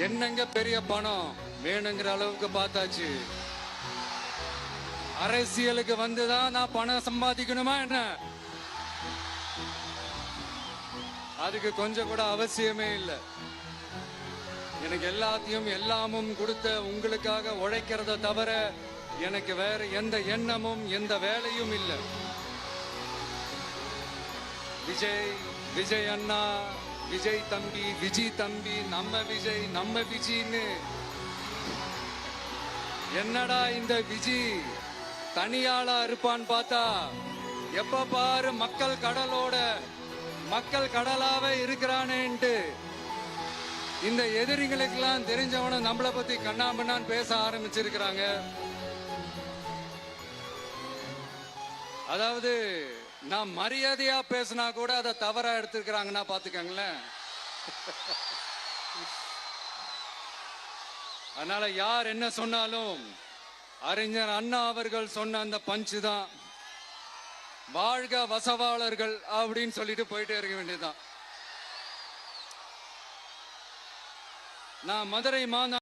என்னங்க பெரிய பணம் வேணுங்கிற அளவுக்கு பார்த்தாச்சு. அரசியலுக்கு வந்துதான் நான் பணம் சம்பாதிக்கணுமா என்ன? அதுக்கு கொஞ்சம் கூட அவசியமே இல்லை. எனக்கு எல்லாத்தையும் எல்லாமும் கொடுத்த உங்களுக்காக உழைக்கிறத தவிர எனக்கு வேற எந்த எண்ணமும் எந்த வேலையும் இல்லை. விஜய், விஜய் அண்ணா, விஜய் தம்பி, விஜய் தம்பி, நம்ம விஜய், நம்ம விஜய்னு என்னடா இந்த விஜய் தனியாளா இருப்பான்னு பார்த்தா எப்ப பாரு மக்கள் கடலோட மக்கள் கடலாவே இருக்கிறானேன்ட்டு இந்த எதிரிகளுக்கெல்லாம் தெரிஞ்சவன நம்மளை பத்தி கண்ணாமண்ணான்னு பேச ஆரம்பிச்சிருக்கிறாங்க. அதாவது நான் மரியாதையா பேசினா கூட அதை தவறா எடுத்துக்கிறாங்கன்னா பாத்துக்கங்களேன். அதனால யார் என்ன சொன்னாலும் அறிஞர் அண்ணா அவர்கள் சொன்ன அந்த பஞ்சு தான், வாழ்க வசவாளர்கள் அப்படின்னு சொல்லிட்டு போயிட்டே இருக்க வேண்டியதுதான். நான் மதுரை மாநகர